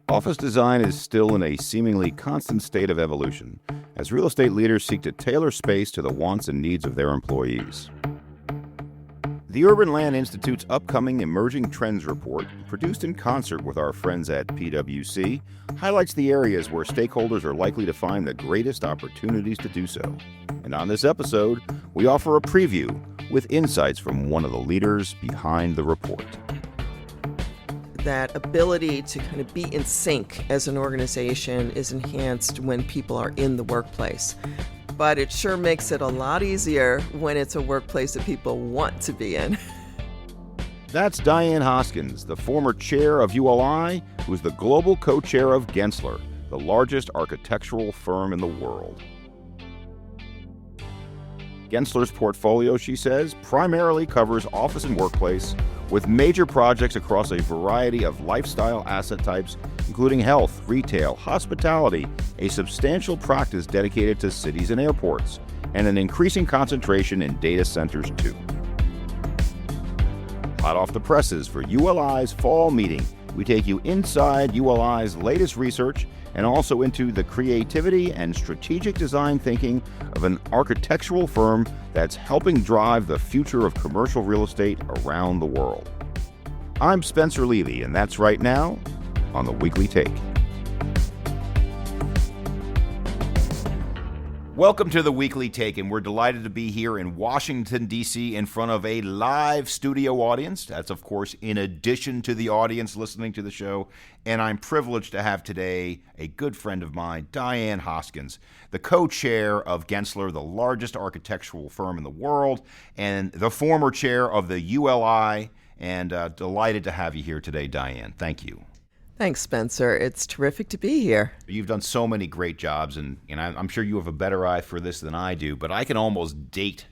Office design is still in a seemingly constant state of evolution, as real estate leaders seek to tailor space to the wants and needs of their employees. The Urban Land Institute's upcoming Emerging Trends report, produced in concert with our friends at PwC, highlights the areas where stakeholders are likely to find the greatest opportunities to do so. And on this episode, we offer a preview with insights from one of the leaders behind the report. That ability to kind of be in sync as an organization is enhanced when people are in the workplace. But it sure makes it a lot easier when it's a workplace that people want to be in. That's Diane Hoskins, the former chair of ULI, who's the global co-chair of Gensler, the largest architectural firm in the world. Gensler's portfolio, she says, primarily covers office and workplace, with major projects across a variety of lifestyle asset types, including health, retail, hospitality, a substantial practice dedicated to cities and airports, and an increasing concentration in data centers too. Hot off the presses for ULI's fall meeting, we take you inside ULI's latest research and also into the creativity and strategic design thinking of an architectural firm that's helping drive the future of commercial real estate around the world. I'm Spencer Levy, and that's right now on the Weekly Take. Welcome to the Weekly Take, and we're delighted to be here in Washington, D.C. in front of a live studio audience. That's, of course, in addition to the audience listening to the show. And I'm privileged to have today a good friend of mine, Diane Hoskins, the co-chair of Gensler, the largest architectural firm in the world, and the former chair of the ULI. And delighted to have you here today, Diane. Thank you. Thanks, Spencer. It's terrific to be here. You've done so many great jobs, and I'm sure you have a better eye for this than I do, but I can almost date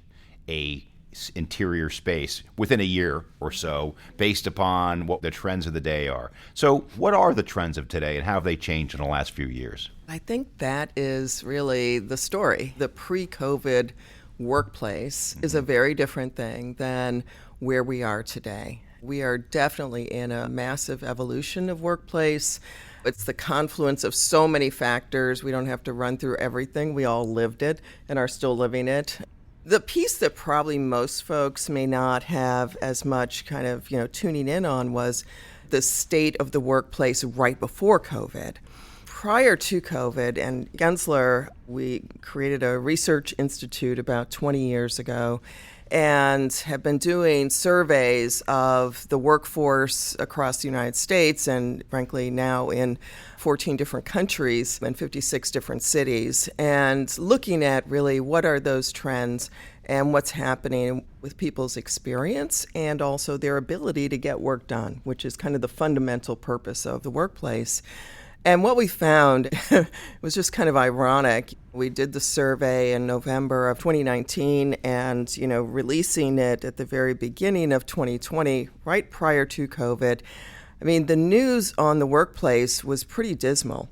a interior space within a year or so based upon what the trends of the day are. So what are the trends of today, and how have they changed in the last few years? I think that is really the story. The pre-COVID workplace is a very different thing than where we are today. We are definitely in a massive evolution of workplace. It's the confluence of so many factors. We don't have to run through everything. We all lived it and are still living it. The piece that probably most folks may not have as much kind of, tuning in on was the state of the workplace right before COVID. Prior to COVID and Gensler, we created a research institute about 20 years ago and have been doing surveys of the workforce across the United States and, frankly, now in 14 different countries and 56 different cities, and looking at really what are those trends and what's happening with people's experience and also their ability to get work done, which is kind of the fundamental purpose of the workplace. And what we found was just kind of ironic. We did the survey in November of 2019 and, releasing it at the very beginning of 2020, right prior to COVID. I mean, the news on the workplace was pretty dismal.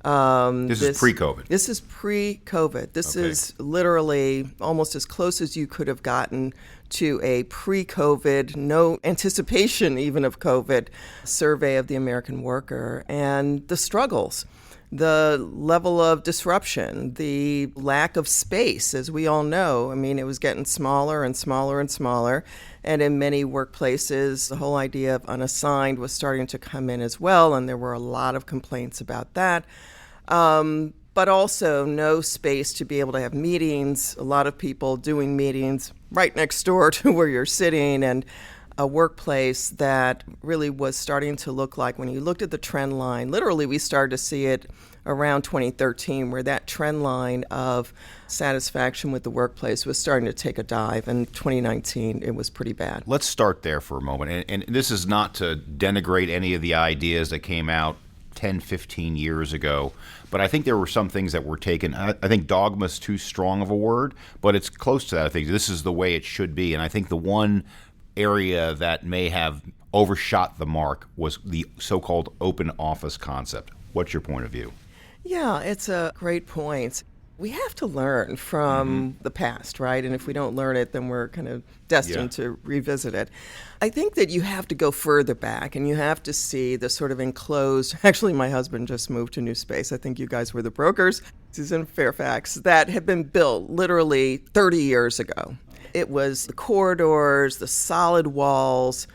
This is pre-COVID. This is pre-COVID. This is literally almost as close as you could have gotten to a pre-COVID, no anticipation even of COVID, survey of the American worker and the struggles, the level of disruption, the lack of space, as we all know. I mean, it was getting smaller and smaller and smaller. And in many workplaces, the whole idea of unassigned was starting to come in as well. And there were a lot of complaints about that. But also no space to be able to have meetings, a lot of people doing meetings right next door to where you're sitting, and a workplace that really was starting to look like, when you looked at the trend line, literally we started to see it around 2013, where that trend line of satisfaction with the workplace was starting to take a dive. In 2019, it was pretty bad. Let's start there for a moment. And this is not to denigrate any of the ideas that came out 10, 15 years ago. But I think there were some things that were taken. I think dogma is too strong of a word, but it's close to that. I think this is the way it should be. And I think the one area that may have overshot the mark was the so-called open office concept. What's your point of view? Yeah, it's a great point. We have to learn from the past, right? And if we don't learn it, then we're kind of destined to revisit it. I think that you have to go further back and you have to see the sort of enclosed. Actually, my husband just moved to new space. I think you guys were the brokers. He's in Fairfax, that had been built literally 30 years ago. It was the corridors, the solid walls,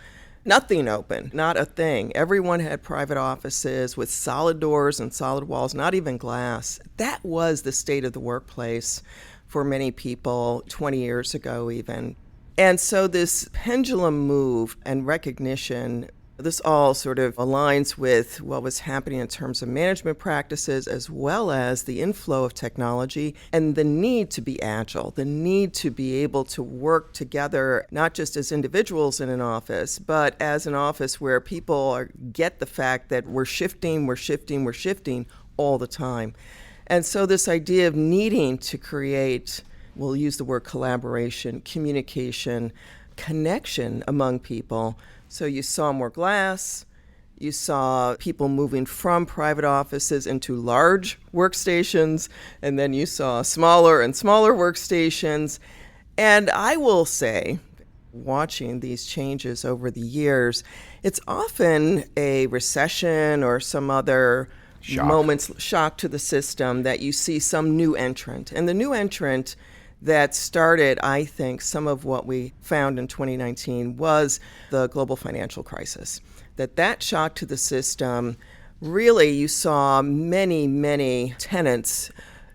nothing open, not a thing. Everyone had private offices with solid doors and solid walls, not even glass. That was the state of the workplace for many people 20 years ago even. And so this pendulum move and recognition, this all sort of aligns with what was happening in terms of management practices as well as the inflow of technology and the need to be agile, the need to be able to work together, not just as individuals in an office, but as an office where people get the fact that we're shifting all the time. And so this idea of needing to create, we'll use the word collaboration, communication, connection among people. So you saw more glass, you saw people moving from private offices into large workstations, and then you saw smaller and smaller workstations. And I will say, watching these changes over the years, it's often a recession or some other shock to the system that you see some new entrant. And the new entrant that started, I think, some of what we found in 2019 was the global financial crisis. That shock to the system, really you saw many tenants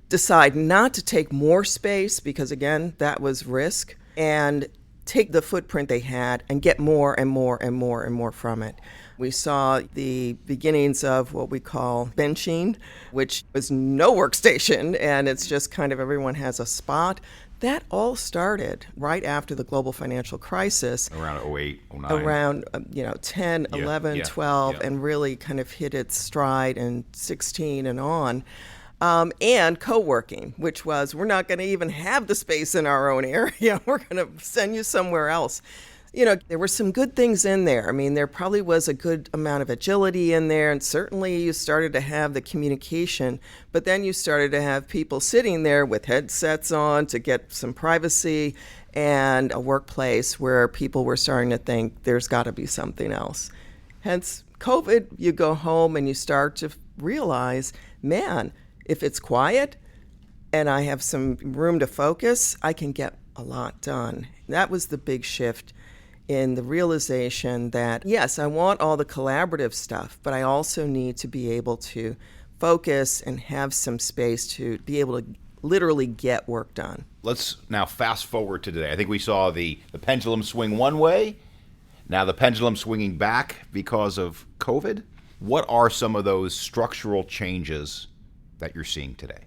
decide not to take more space because, again, that was risk, and take the footprint they had and get more and more from it. We saw the beginnings of what we call benching, which was no workstation, and it's just kind of everyone has a spot. That all started right after the global financial crisis. Around 08, 09. Around 10, 11, 12, and really kind of hit its stride in 16 and on. And co-working, which was, we're not going to even have the space in our own area. We're going to send you somewhere else. There were some good things in there. I mean, there probably was a good amount of agility in there, and certainly you started to have the communication, but then you started to have people sitting there with headsets on to get some privacy, and a workplace where people were starting to think there's got to be something else. Hence, COVID, you go home and you start to realize, man, if it's quiet and I have some room to focus, I can get a lot done. That was the big shift in the realization that, yes, I want all the collaborative stuff, but I also need to be able to focus and have some space to be able to literally get work done. Let's now fast forward to today. I think we saw the pendulum swing one way. Now the pendulum swinging back because of COVID. What are some of those structural changes that you're seeing today?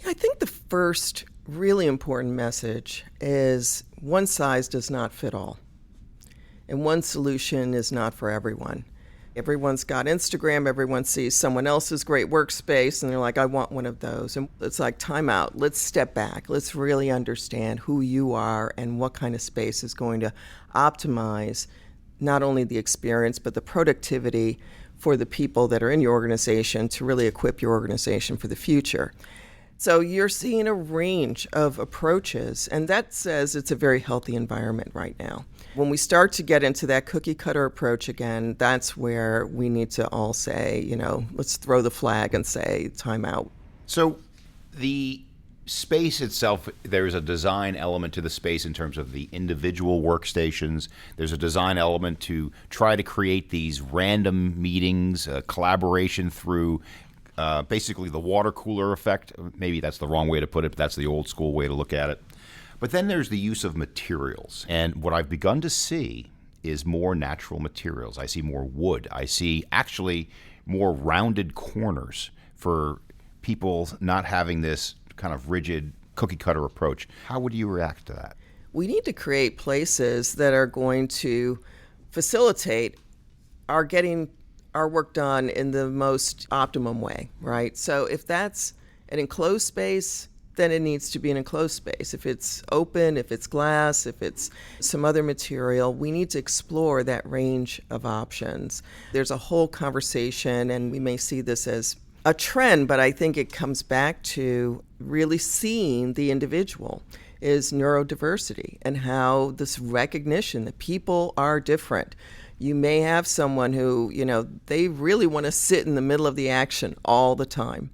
I think the first really important message is one size does not fit all. And one solution is not for everyone. Everyone's got Instagram, everyone sees someone else's great workspace, and they're like, I want one of those. And it's like, time out, let's step back. Let's really understand who you are and what kind of space is going to optimize not only the experience, but the productivity for the people that are in your organization to really equip your organization for the future. So you're seeing a range of approaches, and that says it's a very healthy environment right now. When we start to get into that cookie cutter approach again, that's where we need to all say, let's throw the flag and say, time out. So the space itself, there's a design element to the space in terms of the individual workstations. There's a design element to try to create these random meetings, collaboration through basically the water cooler effect. Maybe that's the wrong way to put it, but that's the old school way to look at it. But then there's the use of materials. And what I've begun to see is more natural materials. I see more wood. I see actually more rounded corners for people not having this kind of rigid cookie cutter approach. How would you react to that? We need to create places that are going to facilitate our getting our work done in the most optimum way, right? So if that's an enclosed space, then it needs to be an enclosed space. If it's open, if it's glass, if it's some other material, we need to explore that range of options. There's a whole conversation, and we may see this as a trend, but I think it comes back to really seeing the individual, is neurodiversity and how this recognition that people are different. You may have someone who, they really want to sit in the middle of the action all the time.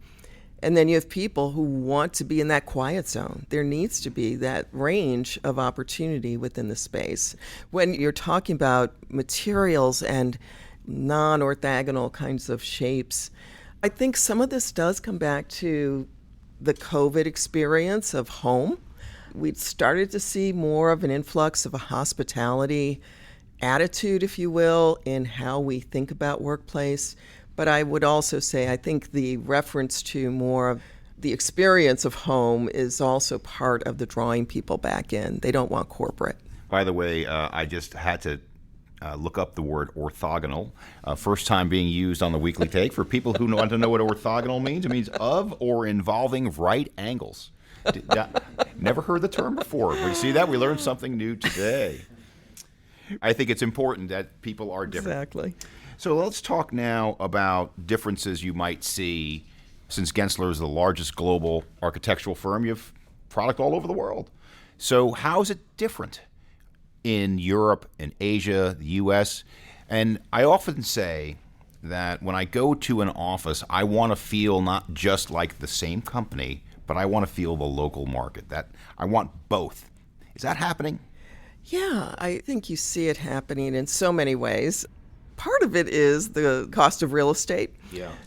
And then you have people who want to be in that quiet zone. There needs to be that range of opportunity within the space. When you're talking about materials and non-orthogonal kinds of shapes, I think some of this does come back to the COVID experience of home. We'd started to see more of an influx of a hospitality attitude, if you will, in how we think about workplace. But I would also say I think the reference to more of the experience of home is also part of the drawing people back in. They don't want corporate. By the way, I just had to look up the word orthogonal. First time being used on the Weekly Take. For people who want to know what orthogonal means, it means of or involving right angles. Never heard the term before. We see that? We learned something new today. I think it's important that people are different. Exactly. So let's talk now about differences you might see. Since Gensler is the largest global architectural firm, you have product all over the world. So how is it different in Europe, in Asia, the U.S.? And I often say that when I go to an office, I want to feel not just like the same company, but I want to feel the local market. That I want both. Is that happening? Yeah, I think you see it happening in so many ways. Part of it is the cost of real estate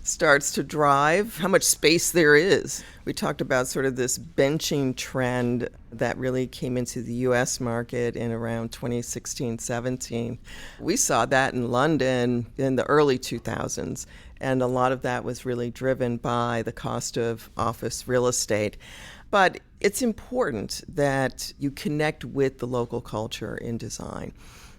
starts to drive how much space there is. We talked about sort of this benching trend that really came into the U.S. market in around 2016-17. We saw that in London in the early 2000s, and a lot of that was really driven by the cost of office real estate. But it's important that you connect with the local culture in design.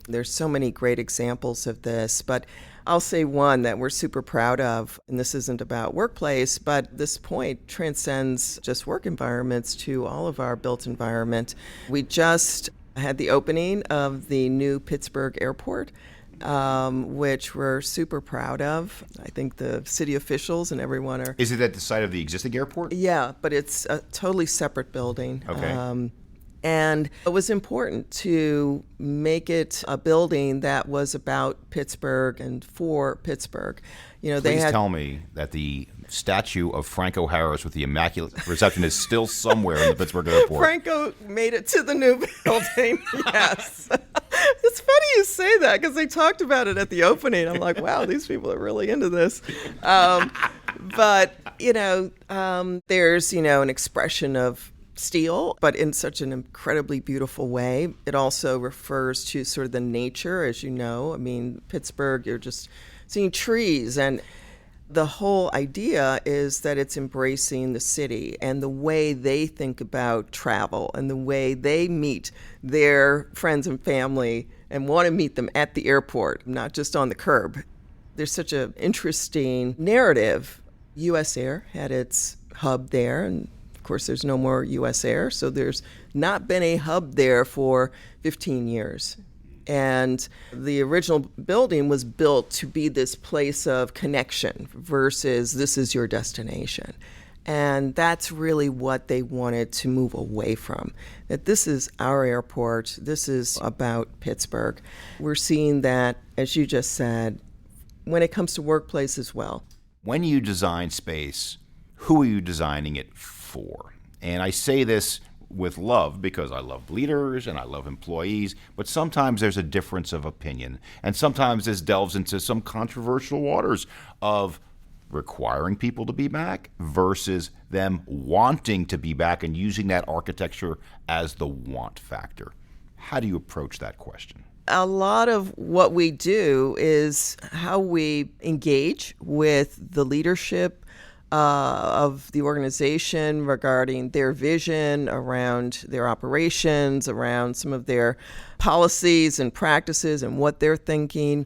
There's so many great examples of this, but I'll say one that we're super proud of, and this isn't about workplace, but this point transcends just work environments to all of our built environment. We just had the opening of the new Pittsburgh airport, which we're super proud of. I think the city officials and everyone are... Is it at the site of the existing airport? Yeah, but it's a totally separate building. Okay. And it was important to make it a building that was about Pittsburgh and for Pittsburgh. Please tell me that the statue of Franco Harris with the Immaculate Reception is still somewhere in the Pittsburgh airport. Franco made it to the new building, yes. It's funny you say that because they talked about it at the opening. I'm like, wow, these people are really into this. But, there's, an expression of steel, but in such an incredibly beautiful way. It also refers to sort of the nature, as you know. I mean, Pittsburgh, you're just seeing trees, and the whole idea is that it's embracing the city and the way they think about travel and the way they meet their friends and family and want to meet them at the airport, not just on the curb. There's such an interesting narrative. U.S. Air had its hub there, and of course, there's no more U.S. Air, so there's not been a hub there for 15 years. And the original building was built to be this place of connection versus this is your destination. And that's really what they wanted to move away from, that this is our airport, this is about Pittsburgh. We're seeing that, as you just said, when it comes to workplace as well. When you design space, who are you designing it for? And I say this with love because I love leaders and I love employees, but sometimes there's a difference of opinion. And sometimes this delves into some controversial waters of requiring people to be back versus them wanting to be back and using that architecture as the want factor. How do you approach that question? A lot of what we do is how we engage with the leadership of the organization regarding their vision around their operations, around some of their policies and practices and what they're thinking.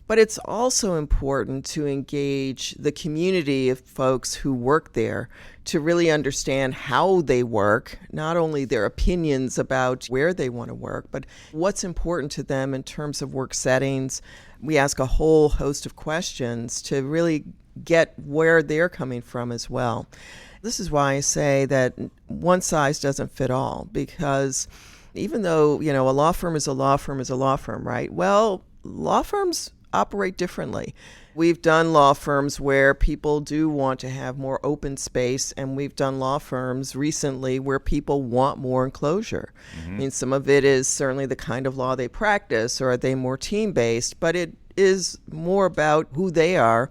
But it's also important to engage the community of folks who work there to really understand how they work, not only their opinions about where they want to work, but what's important to them in terms of work settings. We ask a whole host of questions to really get where they're coming from as well. This is why I say that one size doesn't fit all, because even though, a law firm is a law firm is a law firm, right? Well, law firms operate differently. We've done law firms where people do want to have more open space, and we've done law firms recently where people want more enclosure. I mean, some of it is certainly the kind of law they practice, or are they more team-based, but it is more about who they are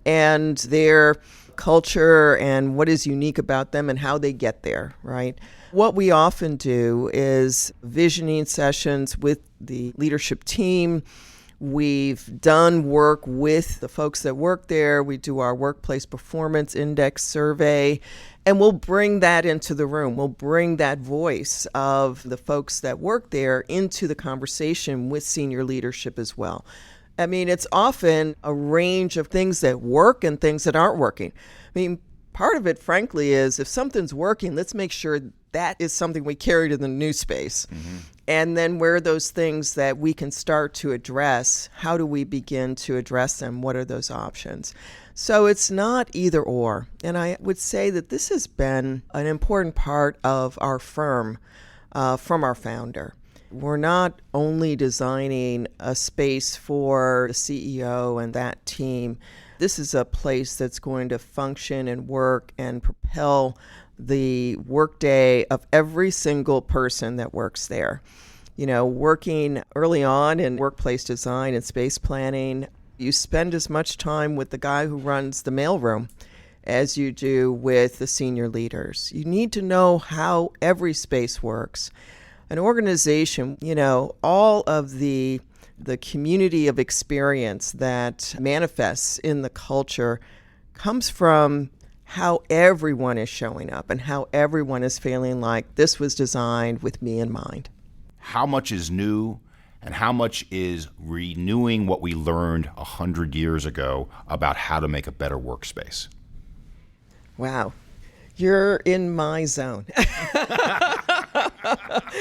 and their culture and what is unique about them and how they get there, right? What we often do is visioning sessions with the leadership team. We've done work with the folks that work there. We do our workplace performance index survey, and we'll bring that into the room. We'll bring that voice of the folks that work there into the conversation with senior leadership as well. I mean, it's often a range of things that work and things that aren't working. I mean, part of it, frankly, is if something's working, let's make sure that is something we carry to the new space. And then where are those things that we can start to address? How do we begin to address them? What are those options? So it's not either or. And I would say that this has been an important part of our firm from our founder. We're not only designing a space for the CEO and that team. This is a place that's going to function and work and propel the workday of every single person that works there. Working early on in workplace design and space planning, you spend as much time with the guy who runs the mailroom as you do with the senior leaders. You need to know how every space works. An organization, all of the community of experience that manifests in the culture comes from how everyone is showing up and how everyone is feeling like this was designed with me in mind. How much is new and how much is renewing what we learned 100 years ago about how to make a better workspace? Wow. You're in my zone.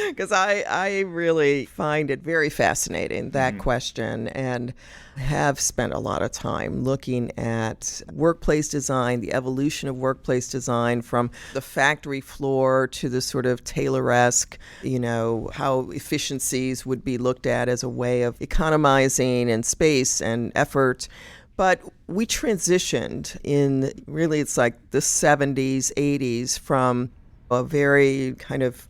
Because I really find it very fascinating, that question, and have spent a lot of time looking at workplace design, the evolution of workplace design from the factory floor to the sort of Tayloresque, how efficiencies would be looked at as a way of economizing in space and effort. But we transitioned in, really, it's like the 70s, 80s, from a very kind of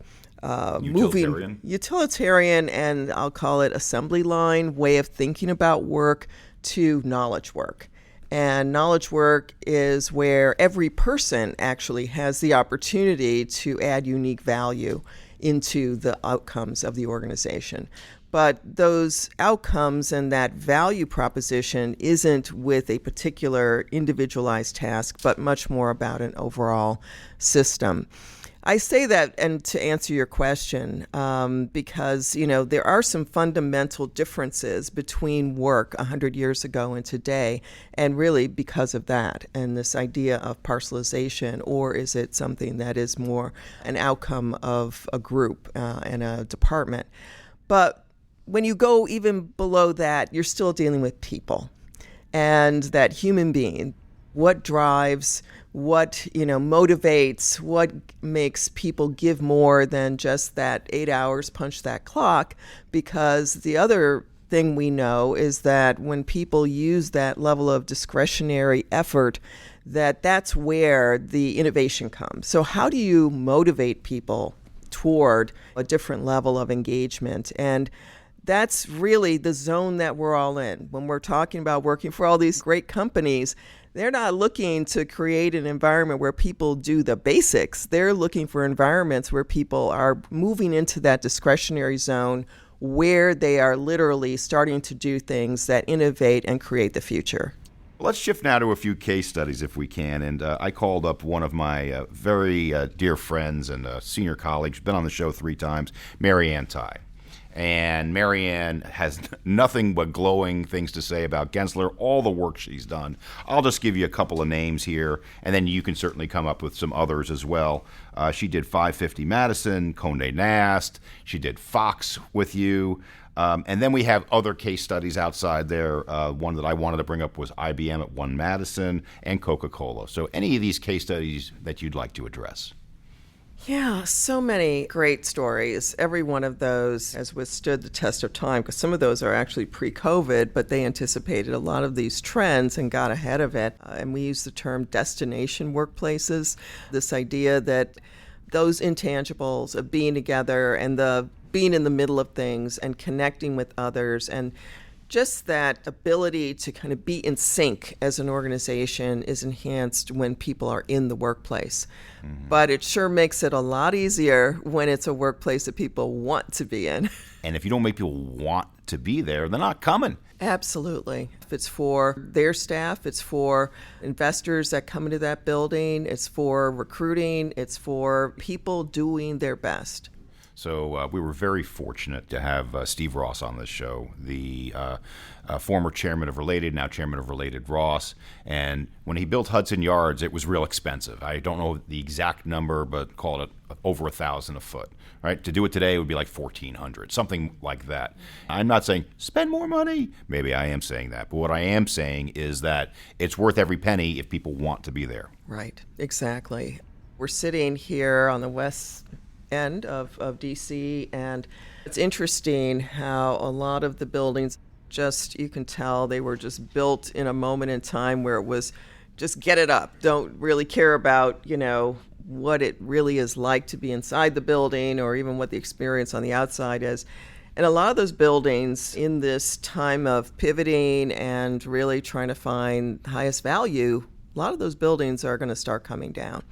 utilitarian, and I'll call it assembly line way of thinking about work, to knowledge work. And knowledge work is where every person actually has the opportunity to add unique value into the outcomes of the organization. But those outcomes and that value proposition isn't with a particular individualized task, but much more about an overall system. I say that, and to answer your question, because, there are some fundamental differences between work 100 years ago and today, and really because of that, and this idea of parcelization, or is it something that is more an outcome of a group and a department. But when you go even below that, you're still dealing with people and that human being. What drives, what motivates, what makes people give more than just that 8 hours, punch that clock? Because the other thing we know is that when people use that level of discretionary effort, that's where the innovation comes. So how do you motivate people toward a different level of engagement? And that's really the zone that we're all in. When we're talking about working for all these great companies, they're not looking to create an environment where people do the basics. They're looking for environments where people are moving into that discretionary zone, where they are literally starting to do things that innovate and create the future. Let's shift now to a few case studies if we can. And I called up one of my very dear friends and senior colleagues, been on the show 3 times, Marianne Ty. And Marianne has nothing but glowing things to say about Gensler, all the work she's done. I'll just give you a couple of names here, and then you can certainly come up with some others as well. She did 550 Madison, Condé Nast. She did Fox with you. And then we have other case studies outside there. One that I wanted to bring up was IBM at One Madison and Coca-Cola. So any of these case studies that you'd like to address? Yeah, so many great stories. Every one of those has withstood the test of time because some of those are actually pre-COVID, but they anticipated a lot of these trends and got ahead of it. And we use the term destination workplaces, this idea that those intangibles of being together and the being in the middle of things and connecting with others and just that ability to kind of be in sync as an organization is enhanced when people are in the workplace. Mm-hmm. But it sure makes it a lot easier when it's a workplace that people want to be in. And if you don't make people want to be there, they're not coming. Absolutely. If it's for their staff, it's for investors that come into that building, it's for recruiting, it's for people doing their best. So we were very fortunate to have Steve Ross on this show, the former chairman of Related, now chairman of Related Ross. And when he built Hudson Yards, it was real expensive. I don't know the exact number, but call it over $1,000 a foot. Right? To do it today, it would be like $1,400, something like that. I'm not saying spend more money. Maybe I am saying that. But what I am saying is that it's worth every penny if people want to be there. Right. Exactly. We're sitting here on the west end of DC, and it's interesting how a lot of the buildings just, you can tell they were just built in a moment in time where it was just get it up. Don't really care about, what it really is like to be inside the building or even what the experience on the outside is. And a lot of those buildings in this time of pivoting and really trying to find the highest value, a lot of those buildings are going to start coming down.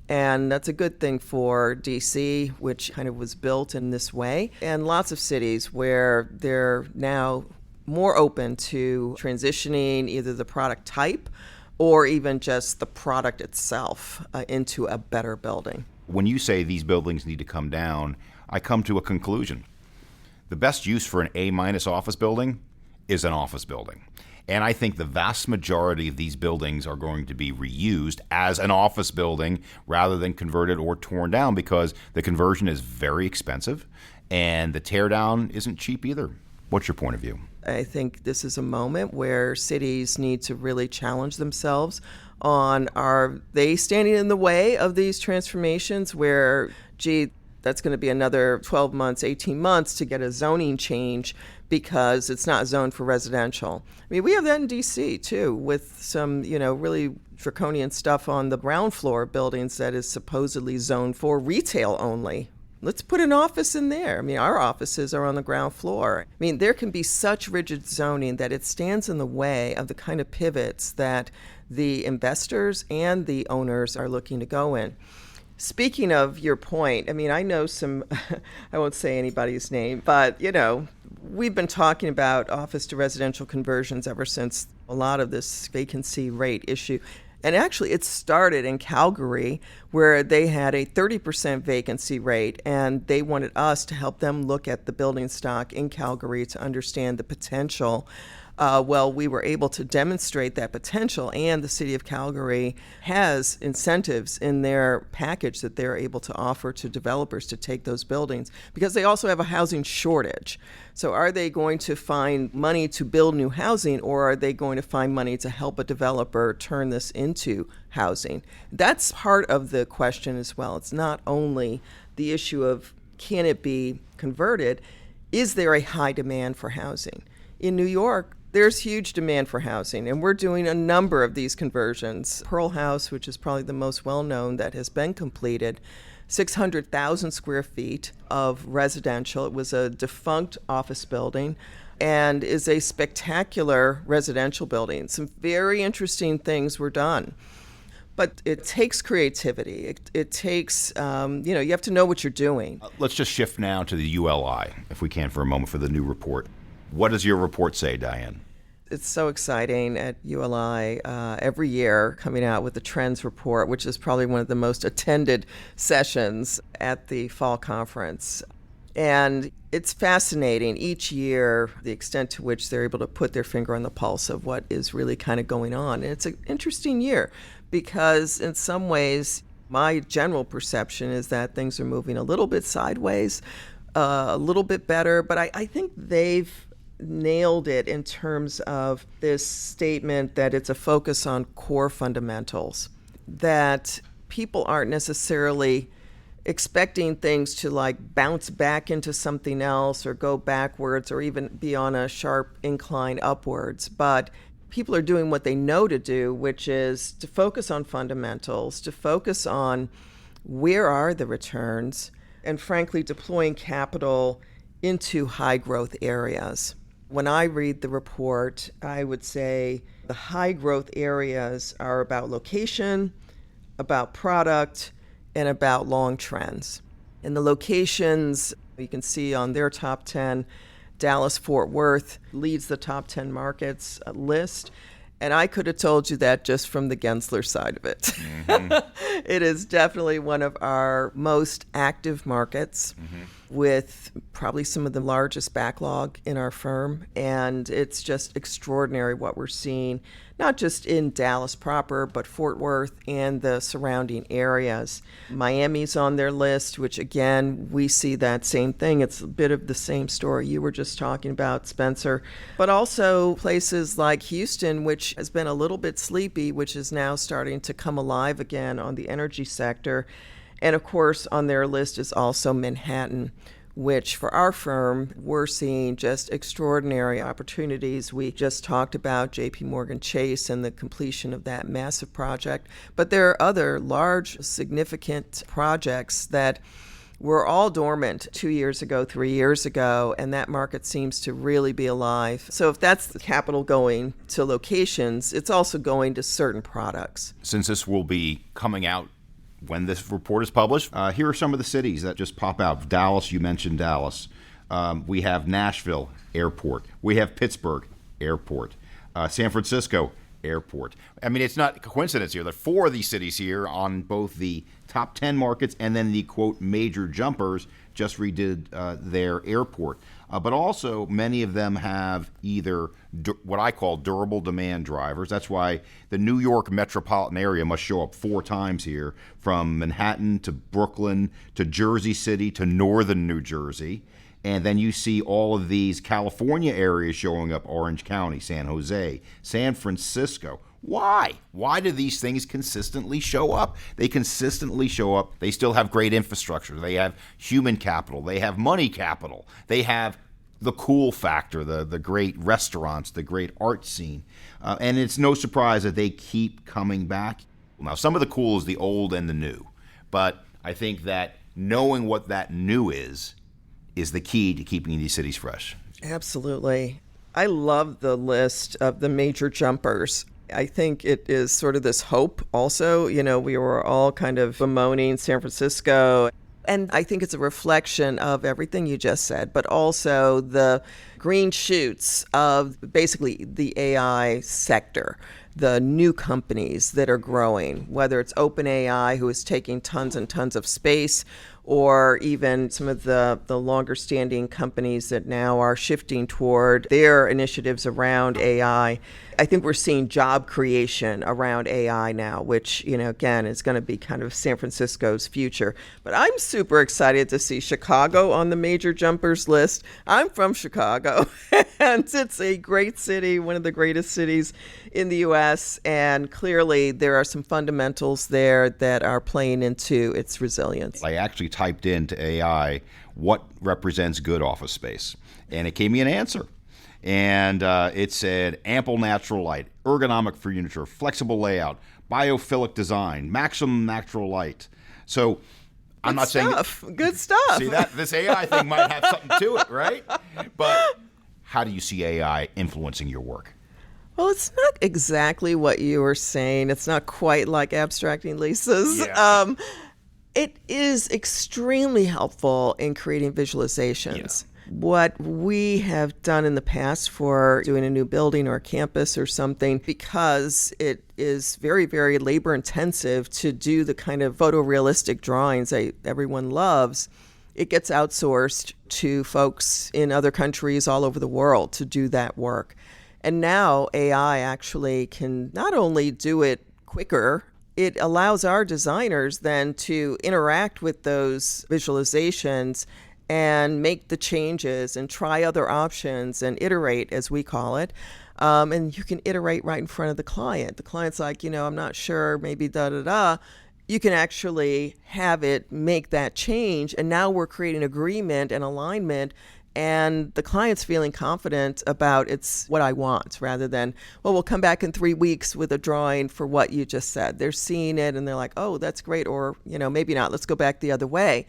And that's a good thing for DC, which kind of was built in this way, and lots of cities where they're now more open to transitioning either the product type or even just the product itself into a better building. When you say these buildings need to come down, I come to a conclusion. The best use for an A- office building is an office building. And I think the vast majority of these buildings are going to be reused as an office building rather than converted or torn down, because the conversion is very expensive and the tear down isn't cheap either. What's your point of view? I think this is a moment where cities need to really challenge themselves on, are they standing in the way of these transformations where, that's going to be another 12 months, 18 months to get a zoning change because it's not zoned for residential. I mean, we have that in DC too, with some, really draconian stuff on the ground floor buildings that is supposedly zoned for retail only. Let's put an office in there. I mean, our offices are on the ground floor. I mean, there can be such rigid zoning that it stands in the way of the kind of pivots that the investors and the owners are looking to go in. Speaking of your point, I mean, I know some, I won't say anybody's name, but, we've been talking about office to residential conversions ever since a lot of this vacancy rate issue. And actually, it started in Calgary, where they had a 30% vacancy rate, and they wanted us to help them look at the building stock in Calgary to understand the potential. We were able to demonstrate that potential, and the city of Calgary has incentives in their package that they're able to offer to developers to take those buildings, because they also have a housing shortage. So are they going to find money to build new housing, or are they going to find money to help a developer turn this into housing? That's part of the question as well. It's not only the issue of can it be converted, is there a high demand for housing? In New York, there's huge demand for housing, and we're doing a number of these conversions. Pearl House, which is probably the most well-known that has been completed, 600,000 square feet of residential. It was a defunct office building and is a spectacular residential building. Some very interesting things were done. But it takes creativity. It takes, you have to know what you're doing. Let's just shift now to the ULI, if we can, for a moment, for the new report. What does your report say, Diane? It's so exciting at ULI every year coming out with the Trends Report, which is probably one of the most attended sessions at the fall conference. And it's fascinating each year, the extent to which they're able to put their finger on the pulse of what is really kind of going on. And it's an interesting year because in some ways, my general perception is that things are moving a little bit sideways. a little bit better, but I think they've nailed it in terms of this statement that it's a focus on core fundamentals, that people aren't necessarily expecting things to like bounce back into something else or go backwards or even be on a sharp incline upwards. But people are doing what they know to do, which is to focus on fundamentals, to focus on where are the returns, and frankly, deploying capital into high growth areas. When I read the report, I would say the high growth areas are about location, about product, and about long trends. And the locations, you can see on their top 10, Dallas-Fort Worth leads the top 10 markets list. And I could have told you that just from the Gensler side of it. Mm-hmm. It is definitely one of our most active markets, with probably some of the largest backlog in our firm. And it's just extraordinary what we're seeing, not just in Dallas proper, but Fort Worth and the surrounding areas. Miami's on their list, which again, we see that same thing. It's a bit of the same story you were just talking about, Spencer. But also places like Houston, which has been a little bit sleepy, which is now starting to come alive again on the energy sector. And of course, on their list is also Manhattan, which for our firm, we're seeing just extraordinary opportunities. We just talked about JP Morgan Chase and the completion of that massive project. But there are other large, significant projects that were all dormant 2 years ago, 3 years ago, and that market seems to really be alive. So if that's the capital going to locations, it's also going to certain products. Since this will be coming out when this report is published, here are some of the cities that just pop out. Dallas, you mentioned Dallas. We have Nashville Airport. We have Pittsburgh Airport. San Francisco Airport. I mean, it's not a coincidence here. There are 4 of these cities here on both the top 10 markets and then the, quote, major jumpers just redid their airport. But also, many of them have either what I call durable demand drivers. That's why the New York metropolitan area must show up 4 times here, from Manhattan to Brooklyn to Jersey City to northern New Jersey. And then you see all of these California areas showing up: Orange County, San Jose, San Francisco. Why? Why do these things consistently show up? They consistently show up. They still have great infrastructure. They have human capital. They have money capital. They have the cool factor, the great restaurants, the great art scene. And it's no surprise that they keep coming back. Now, some of the cool is the old and the new. But I think that knowing what that new is the key to keeping these cities fresh. Absolutely. I love the list of the major jumpers. I think it is sort of this hope also. You know, we were all kind of bemoaning San Francisco. And I think it's a reflection of everything you just said, but also the green shoots of basically the AI sector, the new companies that are growing, whether it's OpenAI, who is taking tons and tons of space, or even some of the longer standing companies that now are shifting toward their initiatives around AI. I think we're seeing job creation around AI now, which, you know, again, is going to be kind of San Francisco's future. But I'm super excited to see Chicago on the major jumpers list. I'm from Chicago, and it's a great city, one of the greatest cities in the U.S., and clearly there are some fundamentals there that are playing into its resilience. I actually typed into AI what represents good office space, and it gave me an answer. And it said ample natural light, ergonomic furniture, flexible layout, biophilic design, maximum natural light. So I'm not saying good stuff. See that this AI thing might have something to it, right? But how do you see AI influencing your work? Well, it's not exactly what you were saying. It's not quite like abstracting leases. Yeah. It is extremely helpful in creating visualizations. Yeah. What we have done in the past for doing a new building or a campus or something, because it is very, very labor intensive to do the kind of photorealistic drawings that everyone loves, it gets outsourced to folks in other countries all over the world to do that work. And now AI actually can not only do it quicker, it allows our designers then to interact with those visualizations and make the changes and try other options and iterate, as we call it. And you can iterate right in front of the client. The client's like, I'm not sure, maybe da-da-da. You can actually have it make that change. And now we're creating agreement and alignment, and the client's feeling confident about it's what I want, rather than, well, we'll come back in 3 weeks with a drawing for what you just said. They're seeing it and they're like, oh, that's great. Or, maybe not. Let's go back the other way.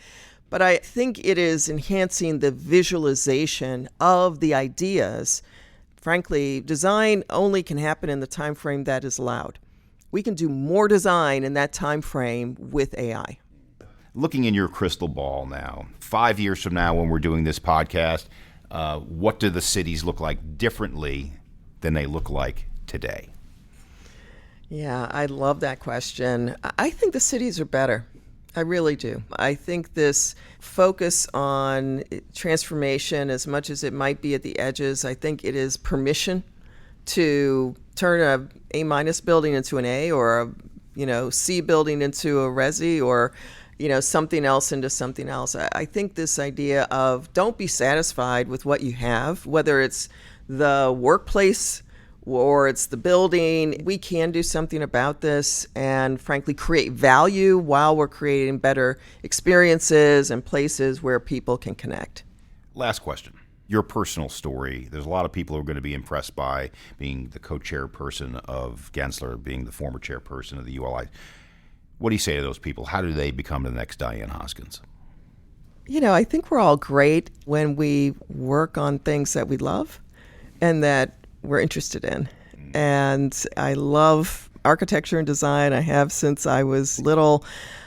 But I think it is enhancing the visualization of the ideas. Frankly, design only can happen in the time frame that is allowed. We can do more design in that time frame with AI. Looking in your crystal ball now, 5 years from now when we're doing this podcast, what do the cities look like differently than they look like today? Yeah, I love that question. I think the cities are better. I really do. I think this focus on transformation, as much as it might be at the edges, I think it is permission to turn a A- building into an A, or a C building into a Resi, or something else into something else. I think this idea of don't be satisfied with what you have, whether it's the workplace or it's the building. We can do something about this and frankly create value while we're creating better experiences and places where people can connect. Last question. Your personal story. There's a lot of people who are going to be impressed by being the co-chairperson of Gensler, being the former chairperson of the ULI. What do you say to those people? How do they become the next Diane Hoskins? I think we're all great when we work on things that we love and that we're interested in. And I love architecture and design. I have since I was little.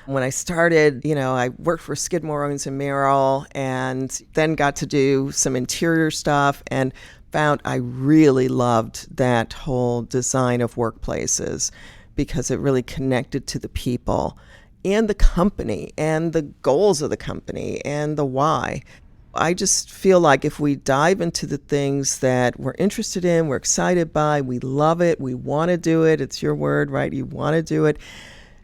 When I started, I worked for Skidmore, Owings & Merrill, and then got to do some interior stuff and found I really loved that whole design of workplaces, because it really connected to the people and the company and the goals of the company and the why. I just feel like if we dive into the things that we're interested in, we're excited by, we love it, we want to do it, it's your word, right? You want to do it.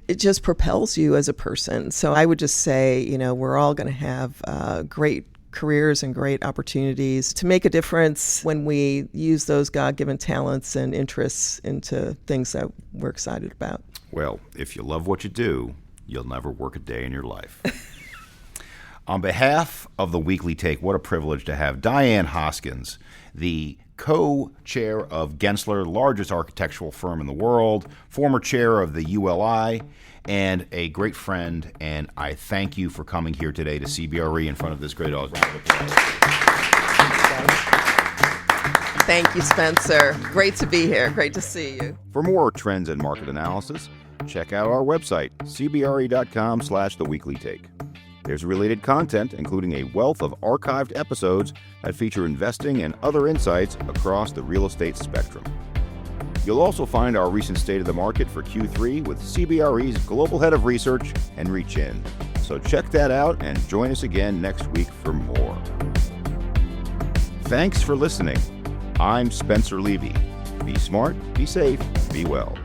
It just propels you as a person. So I would just say, we're all going to have great careers and great opportunities to make a difference when we use those God-given talents and interests into things that we're excited about. Well, if you love what you do, you'll never work a day in your life. On behalf of the Weekly Take, what a privilege to have Diane Hoskins, the co-chair of Gensler, largest architectural firm in the world, former chair of the ULI, and a great friend. And I thank you for coming here today to CBRE in front of this great audience. Thank you, Spencer. Great to be here. Great to see you. For more trends and market analysis, check out our website, cbre.com/theweeklytake. There's related content, including a wealth of archived episodes that feature investing and other insights across the real estate spectrum. You'll also find our recent State of the Market for Q3 with CBRE's Global Head of Research, Henry Chin. So check that out and join us again next week for more. Thanks for listening. I'm Spencer Levy. Be smart, be safe, be well.